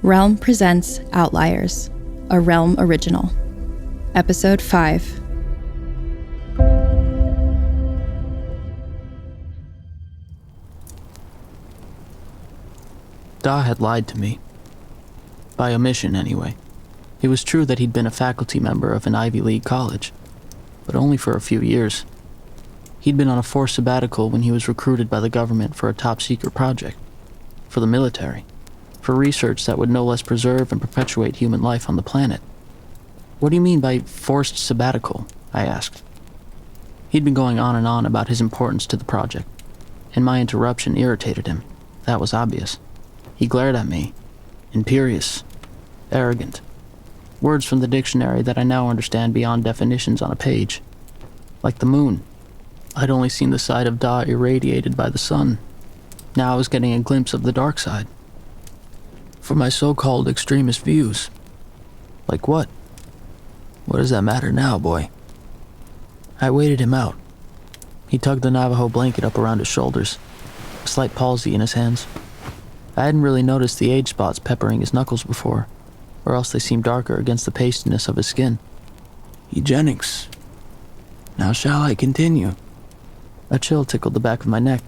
Realm presents Outliers, a Realm original. Episode 5. Da had lied to me. By omission, anyway. It was true that he'd been a faculty member of an Ivy League college, but only for a few years. He'd been on a forced sabbatical when he was recruited by the government for a top-secret project. For the military. For research that would no less preserve and perpetuate human life on the planet. What do you mean by forced sabbatical? I asked. He'd been going on and on about his importance to the project, and my interruption irritated him. That was obvious. He glared at me, imperious, arrogant. Words from the dictionary that I now understand beyond definitions on a page. Like the moon. I'd only seen the side of Da irradiated by the sun. Now I was getting a glimpse of the dark side. For my so-called extremist views. Like what? What does that matter now, boy? I waited him out. He tugged the Navajo blanket up around his shoulders, a slight palsy in his hands. I hadn't really noticed the age spots peppering his knuckles before, or else they seemed darker against the pastiness of his skin. Eugenics. Now shall I continue? A chill tickled the back of my neck.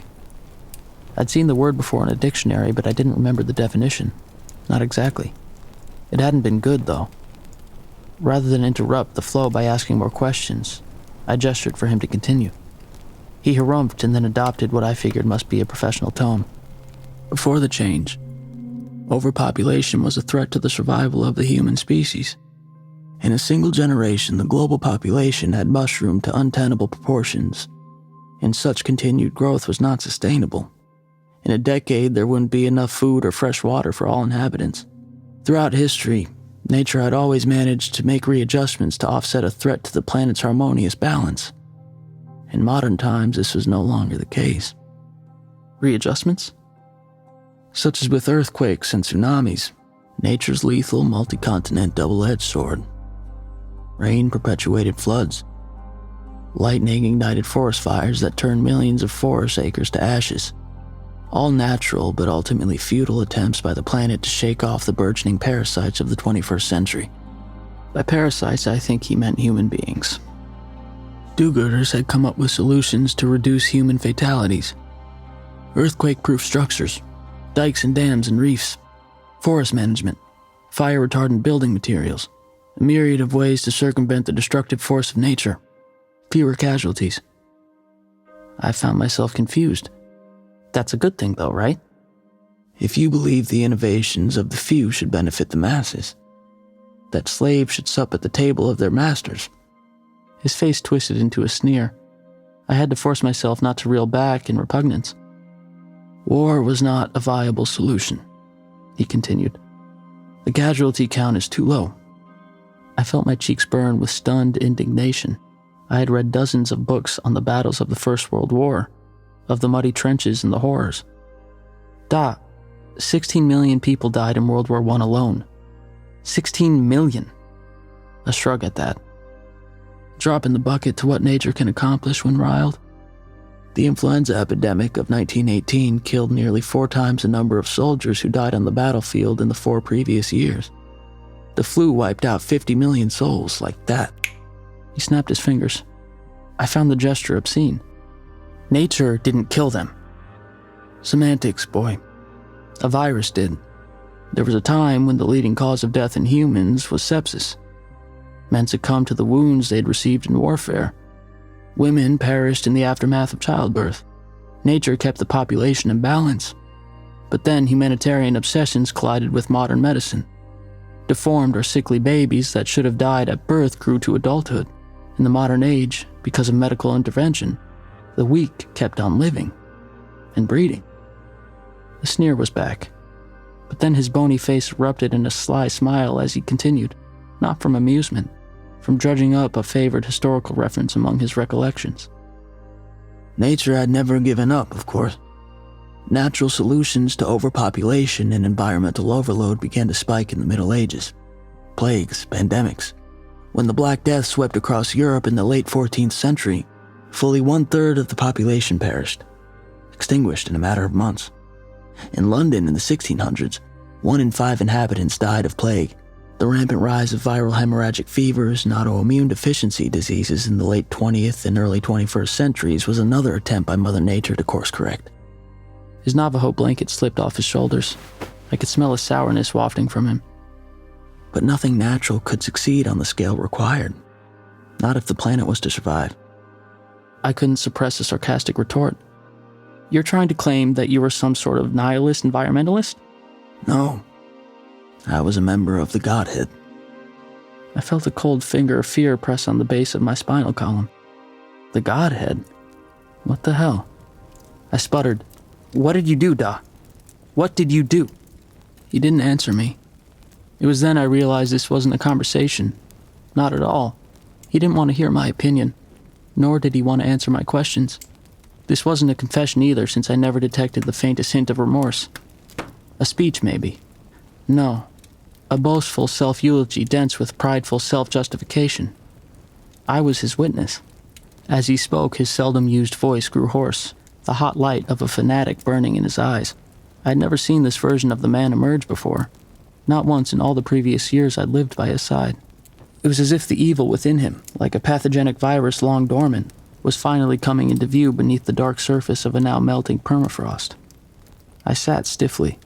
I'd seen the word before in a dictionary, but I didn't remember the definition. Not exactly. It hadn't been good, though. Rather than interrupt the flow by asking more questions, I gestured for him to continue. He harumphed and then adopted what I figured must be a professional tone. Before the change, overpopulation was a threat to the survival of the human species. In a single generation, the global population had mushroomed to untenable proportions, and such continued growth was not sustainable. In a decade, there wouldn't be enough food or fresh water for all inhabitants. Throughout history, nature had always managed to make readjustments to offset a threat to the planet's harmonious balance. In modern times, this was no longer the case. Readjustments? Such as with earthquakes and tsunamis, nature's lethal multi-continent double-edged sword. Rain perpetuated floods. Lightning ignited forest fires that turned millions of forest acres to ashes. All natural but ultimately futile attempts by the planet to shake off the burgeoning parasites of the 21st century. By parasites, I think he meant human beings. Do-gooders had come up with solutions to reduce human fatalities. Earthquake-proof structures, dikes and dams and reefs, forest management, fire-retardant building materials, a myriad of ways to circumvent the destructive force of nature. Fewer casualties. I found myself confused. That's a good thing, though, right? If you believe the innovations of the few should benefit the masses, that slaves should sup at the table of their masters. His face twisted into a sneer. I had to force myself not to reel back in repugnance. War was not a viable solution, he continued. The casualty count is too low. I felt my cheeks burn with stunned indignation. I had read dozens of books on the battles of the First World War, of the muddy trenches and the horrors. 16 million people died in World War I alone. 16 million. A shrug at that. Drop in the bucket to what nature can accomplish when riled. The influenza epidemic of 1918 killed nearly 4 times the number of soldiers who died on the battlefield in the 4 previous years. The flu wiped out 50 million souls like that. He snapped his fingers. I found the gesture obscene. Nature didn't kill them. Semantics, boy. A virus did. There was a time when the leading cause of death in humans was sepsis. Men succumbed to the wounds they'd received in warfare. Women perished in the aftermath of childbirth. Nature kept the population in balance. But then humanitarian obsessions collided with modern medicine. Deformed or sickly babies that should have died at birth grew to adulthood. In the modern age, because of medical intervention, the weak kept on living and breeding. The sneer was back, but then his bony face erupted in a sly smile as he continued, not from amusement, from dredging up a favored historical reference among his recollections. Nature had never given up, of course. Natural solutions to overpopulation and environmental overload began to spike in the Middle Ages. Plagues, pandemics. When the Black Death swept across Europe in the late 14th century, fully 1/3 of the population perished, extinguished in a matter of months. In London in the 1600s, 1 in 5 inhabitants died of plague. The rampant rise of viral hemorrhagic fevers and autoimmune deficiency diseases in the late 20th and early 21st centuries was another attempt by Mother Nature to course correct. His Navajo blanket slipped off his shoulders. I could smell a sourness wafting from him. But nothing natural could succeed on the scale required. Not if the planet was to survive. I couldn't suppress a sarcastic retort. You're trying to claim that you were some sort of nihilist environmentalist? No. I was a member of the Godhead. I felt a cold finger of fear press on the base of my spinal column. The Godhead? What the hell? I sputtered. What did you do, Da? What did you do? He didn't answer me. It was then I realized this wasn't a conversation. Not at all. He didn't want to hear my opinion, nor did he want to answer my questions. This wasn't a confession either, since I never detected the faintest hint of remorse. A speech, maybe. No. A boastful self-eulogy dense with prideful self-justification. I was his witness. As he spoke, his seldom-used voice grew hoarse, the hot light of a fanatic burning in his eyes. I had never seen this version of the man emerge before. Not once in all the previous years I'd lived by his side. It was as if the evil within him, like a pathogenic virus long dormant, was finally coming into view beneath the dark surface of a now melting permafrost. I sat stiffly,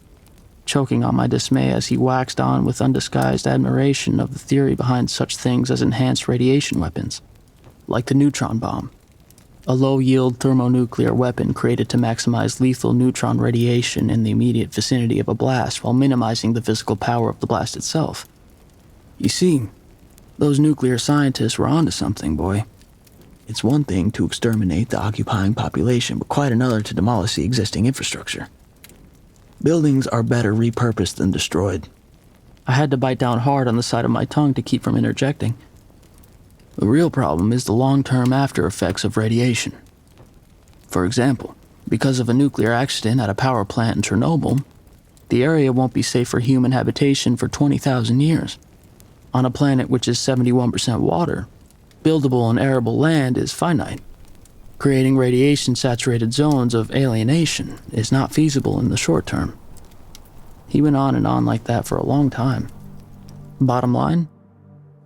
choking on my dismay as he waxed on with undisguised admiration of the theory behind such things as enhanced radiation weapons, like the neutron bomb, a low-yield thermonuclear weapon created to maximize lethal neutron radiation in the immediate vicinity of a blast while minimizing the physical power of the blast itself. You see, those nuclear scientists were onto something, boy. It's one thing to exterminate the occupying population, but quite another to demolish the existing infrastructure. Buildings are better repurposed than destroyed. I had to bite down hard on the side of my tongue to keep from interjecting. The real problem is the long-term after effects of radiation. For example, because of a nuclear accident at a power plant in Chernobyl, the area won't be safe for human habitation for 20,000 years. On a planet which is 71% water, buildable and arable land is finite. Creating radiation-saturated zones of alienation is not feasible in the short term. He went on and on like that for a long time. Bottom line?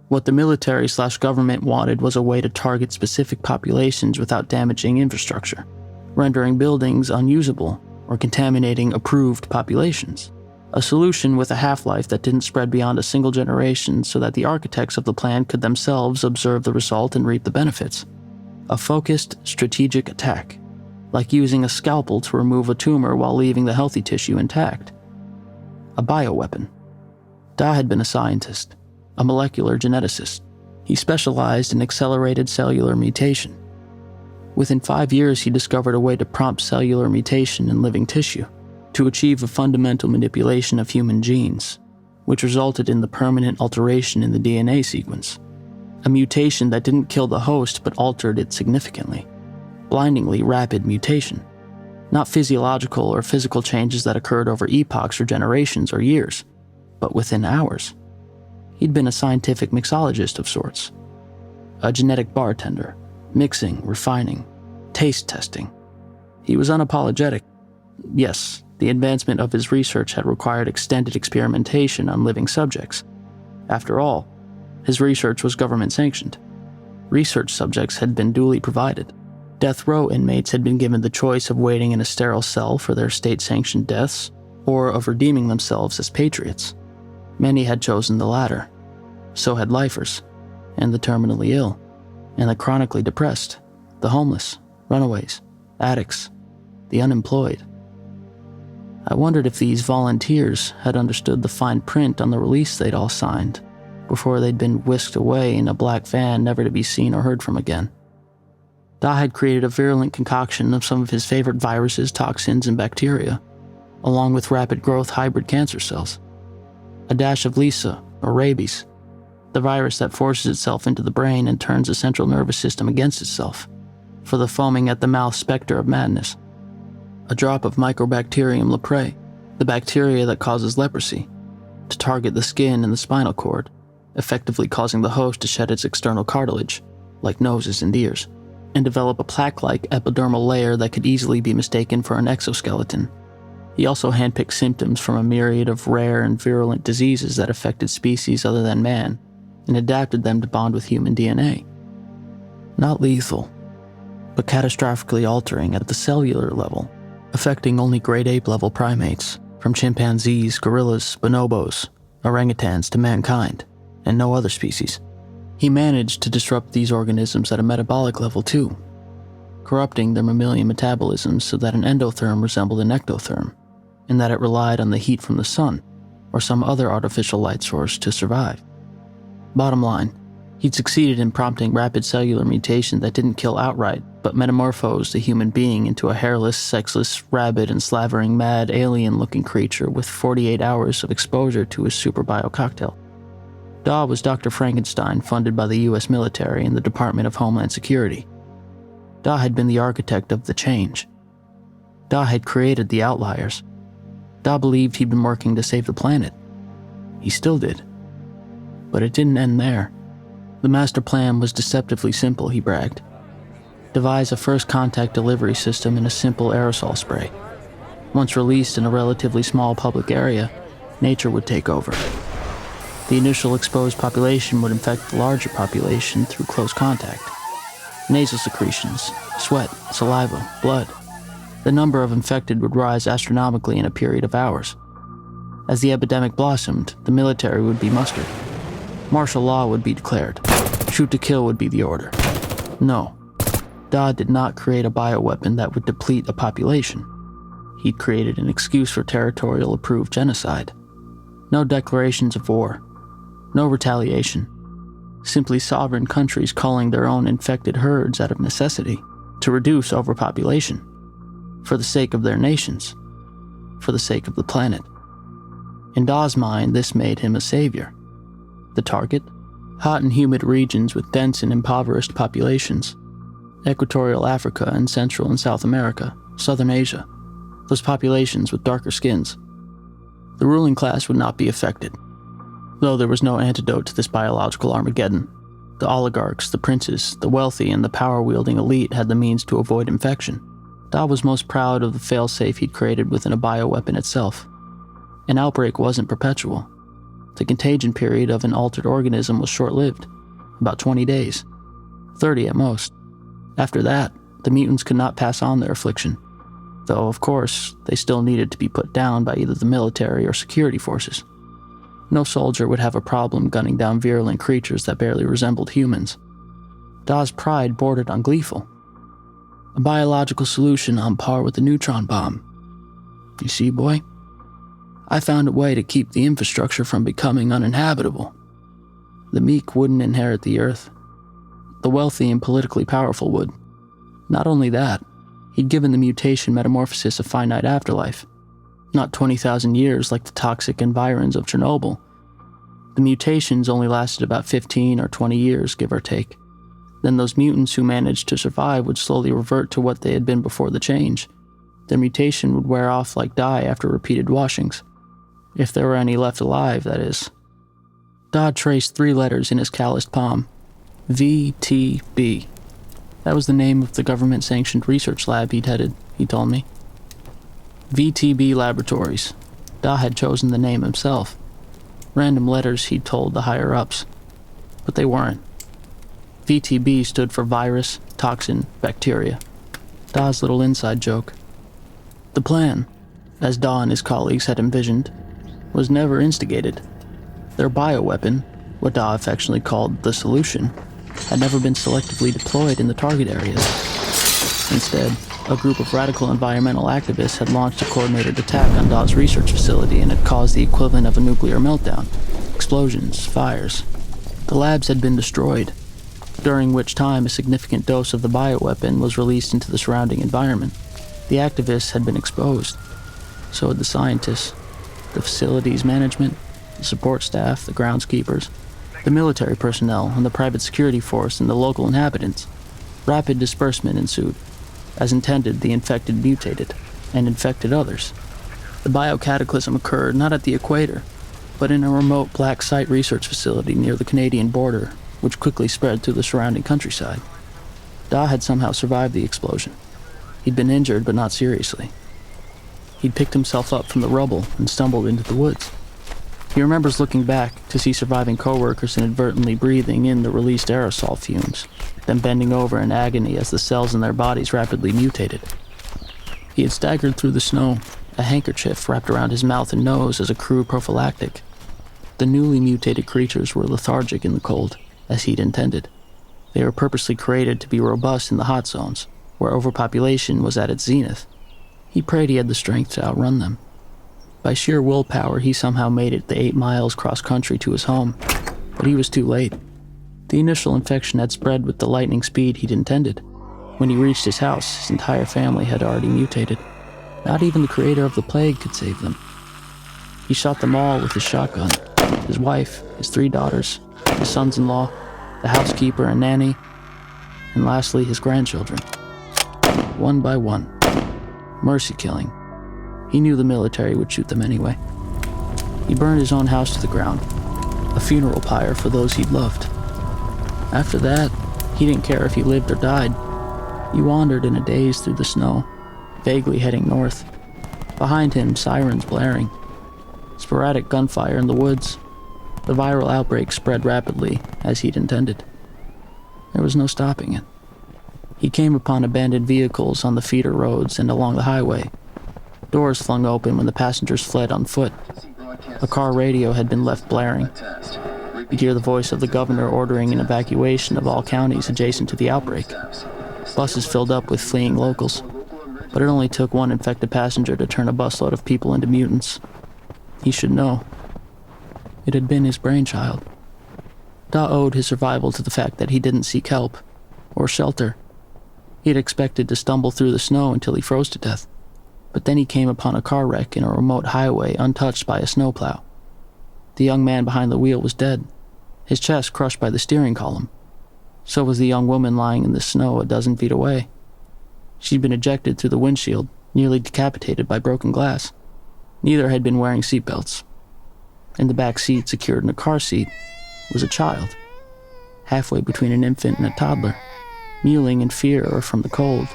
What the military/government wanted was a way to target specific populations without damaging infrastructure, rendering buildings unusable, or contaminating approved populations. A solution with a half-life that didn't spread beyond a single generation so that the architects of the plan could themselves observe the result and reap the benefits. A focused, strategic attack, like using a scalpel to remove a tumor while leaving the healthy tissue intact. A bioweapon. Da had been a scientist, a molecular geneticist. He specialized in accelerated cellular mutation. Within 5 years, he discovered a way to prompt cellular mutation in living tissue, to achieve a fundamental manipulation of human genes, which resulted in the permanent alteration in the DNA sequence. A mutation that didn't kill the host but altered it significantly. Blindingly rapid mutation. Not physiological or physical changes that occurred over epochs or generations or years, but within hours. He'd been a scientific mixologist of sorts. A genetic bartender, mixing, refining, taste testing. He was unapologetic. Yes, the advancement of his research had required extended experimentation on living subjects. After all, his research was government-sanctioned. Research subjects had been duly provided. Death row inmates had been given the choice of waiting in a sterile cell for their state-sanctioned deaths, or of redeeming themselves as patriots. Many had chosen the latter. So had lifers, and the terminally ill, and the chronically depressed, the homeless, runaways, addicts, the unemployed. I wondered if these volunteers had understood the fine print on the release they'd all signed, before they'd been whisked away in a black van never to be seen or heard from again. Da had created a virulent concoction of some of his favorite viruses, toxins, and bacteria, along with rapid growth hybrid cancer cells. A dash of Lisa, or rabies, the virus that forces itself into the brain and turns the central nervous system against itself, for the foaming at the mouth specter of madness. A drop of Mycobacterium leprae, the bacteria that causes leprosy, to target the skin and the spinal cord, effectively causing the host to shed its external cartilage, like noses and ears, and develop a plaque-like epidermal layer that could easily be mistaken for an exoskeleton. He also handpicked symptoms from a myriad of rare and virulent diseases that affected species other than man, and adapted them to bond with human DNA. Not lethal, but catastrophically altering at the cellular level, affecting only great ape-level primates, from chimpanzees, gorillas, bonobos, orangutans to mankind, and no other species. He managed to disrupt these organisms at a metabolic level too, corrupting their mammalian metabolisms so that an endotherm resembled an ectotherm, and that it relied on the heat from the sun or some other artificial light source to survive. Bottom line, he'd succeeded in prompting rapid cellular mutation that didn't kill outright, but metamorphosed a human being into a hairless, sexless, rabid, and slavering, mad, alien-looking creature with 48 hours of exposure to his super bio cocktail. Daw was Dr. Frankenstein, funded by the US military and the Department of Homeland Security. Daw had been the architect of the change. Daw had created the Outliers. Daw believed he'd been working to save the planet. He still did. But it didn't end there. The master plan was deceptively simple, he bragged. Devise a first contact delivery system in a simple aerosol spray. Once released in a relatively small public area, nature would take over. The initial exposed population would infect the larger population through close contact. Nasal secretions, sweat, saliva, blood. The number of infected would rise astronomically in a period of hours. As the epidemic blossomed, the military would be mustered. Martial law would be declared. Shoot to kill would be the order. No, Daw did not create a bioweapon that would deplete a population. He'd created an excuse for territorial-approved genocide. No declarations of war. No retaliation. Simply sovereign countries calling their own infected herds out of necessity to reduce overpopulation. For the sake of their nations. For the sake of the planet. In Daw's mind, this made him a savior. The target? Hot and humid regions with dense and impoverished populations. Equatorial Africa and Central and South America, Southern Asia. Those populations with darker skins. The ruling class would not be affected. Though there was no antidote to this biological Armageddon. The oligarchs, the princes, the wealthy, and the power-wielding elite had the means to avoid infection. Daw was most proud of the failsafe he'd created within a bioweapon itself. An outbreak wasn't perpetual. The contagion period of an altered organism was short-lived, about 20 days, 30 at most. After that, the mutants could not pass on their affliction, though, of course, they still needed to be put down by either the military or security forces. No soldier would have a problem gunning down virulent creatures that barely resembled humans. Daw's pride bordered on gleeful. A biological solution on par with the neutron bomb. You see, boy? I found a way to keep the infrastructure from becoming uninhabitable. The meek wouldn't inherit the earth. The wealthy and politically powerful would. Not only that, he'd given the mutation metamorphosis a finite afterlife. Not 20,000 years like the toxic environs of Chernobyl. The mutations only lasted about 15 or 20 years, give or take. Then those mutants who managed to survive would slowly revert to what they had been before the change. Their mutation would wear off like dye after repeated washings. If there were any left alive, that is. Dodd traced 3 letters in his calloused palm. VTB. That was the name of the government-sanctioned research lab he'd headed, he told me. VTB Laboratories. Daw had chosen the name himself. Random letters he'd told the higher-ups. But they weren't. VTB stood for virus, toxin, bacteria. Daw's little inside joke. The plan, as Daw and his colleagues had envisioned, was never instigated. Their bioweapon, what Daw affectionately called the solution, had never been selectively deployed in the target areas. Instead, a group of radical environmental activists had launched a coordinated attack on Daw's research facility and had caused the equivalent of a nuclear meltdown. Explosions, fires. The labs had been destroyed, during which time a significant dose of the bioweapon was released into the surrounding environment. The activists had been exposed. So had the scientists, the facilities management, the support staff, the groundskeepers, the military personnel, and the private security force and the local inhabitants. Rapid disbursement ensued. As intended, the infected mutated, and infected others. The biocataclysm occurred not at the equator, but in a remote black site research facility near the Canadian border, which quickly spread through the surrounding countryside. Daw had somehow survived the explosion. He'd been injured, but not seriously. he'd picked himself up from the rubble and stumbled into the woods. He remembers looking back to see surviving coworkers inadvertently breathing in the released aerosol fumes, then bending over in agony as the cells in their bodies rapidly mutated. He had staggered through the snow, a handkerchief wrapped around his mouth and nose as a crude prophylactic. The newly mutated creatures were lethargic in the cold, as he'd intended. They were purposely created to be robust in the hot zones, where overpopulation was at its zenith. He prayed he had the strength to outrun them. By sheer willpower, he somehow made it the 8 miles cross-country to his home, but he was too late. The initial infection had spread with the lightning speed he'd intended. When he reached his house, his entire family had already mutated. Not even the creator of the plague could save them. He shot them all with his shotgun. His wife, his 3 daughters, his sons-in-law, the housekeeper and nanny, and lastly his grandchildren. One by one. Mercy killing. He knew the military would shoot them anyway. He burned his own house to the ground, a funeral pyre for those he'd loved. After that, he didn't care if he lived or died. He wandered in a daze through the snow, vaguely heading north. Behind him, sirens blaring. Sporadic gunfire in the woods. The viral outbreak spread rapidly, as he'd intended. There was no stopping it. He came upon abandoned vehicles on the feeder roads and along the highway. Doors flung open when the passengers fled on foot. A car radio had been left blaring. You'd hear the voice of the governor ordering an evacuation of all counties adjacent to the outbreak. Buses filled up with fleeing locals, but it only took one infected passenger to turn a busload of people into mutants. He should know. It had been his brainchild. Da owed his survival to the fact that he didn't seek help or shelter. He had expected to stumble through the snow until he froze to death. But then he came upon a car wreck in a remote highway untouched by a snowplow. The young man behind the wheel was dead, his chest crushed by the steering column. So was the young woman lying in the snow a dozen feet away. She'd been ejected through the windshield, nearly decapitated by broken glass. Neither had been wearing seatbelts. In the back seat, secured in a car seat, was a child, halfway between an infant and a toddler, mewling in fear or from the cold.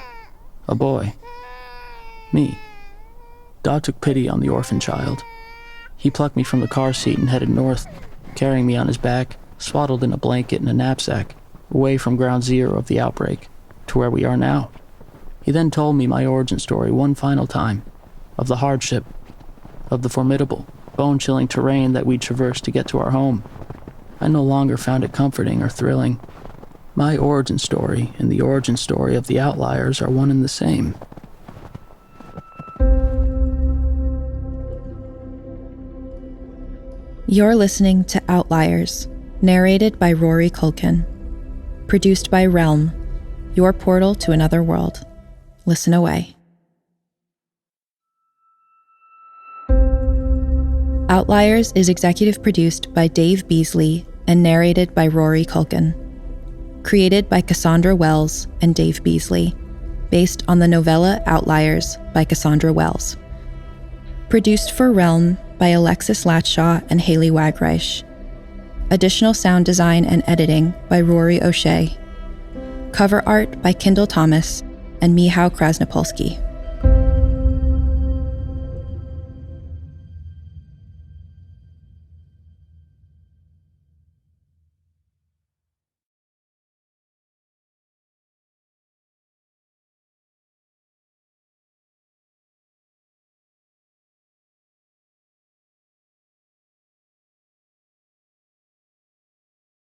A boy. Me. Da took pity on the orphan child. He plucked me from the car seat and headed north, carrying me on his back, swaddled in a blanket and a knapsack, away from ground zero of the outbreak, to where we are now. He then told me my origin story one final time, of the hardship, of the formidable, bone-chilling terrain that we'd traversed to get to our home. I no longer found it comforting or thrilling. My origin story and the origin story of the Outliers are one and the same. You're listening to Outliers, narrated by Rory Culkin. Produced by Realm, your portal to another world. Listen away. Outliers is executive produced by Dave Beazley and narrated by Rory Culkin. Created by Cassandra Wells and Dave Beazley, based on the novella Outliers by Cassandra Wells. Produced for Realm by Alexis Latshaw and Haley Wagreich. Additional sound design and editing by Rory O'Shea. Cover art by Kendall Thomas and Michał Krasnopolski.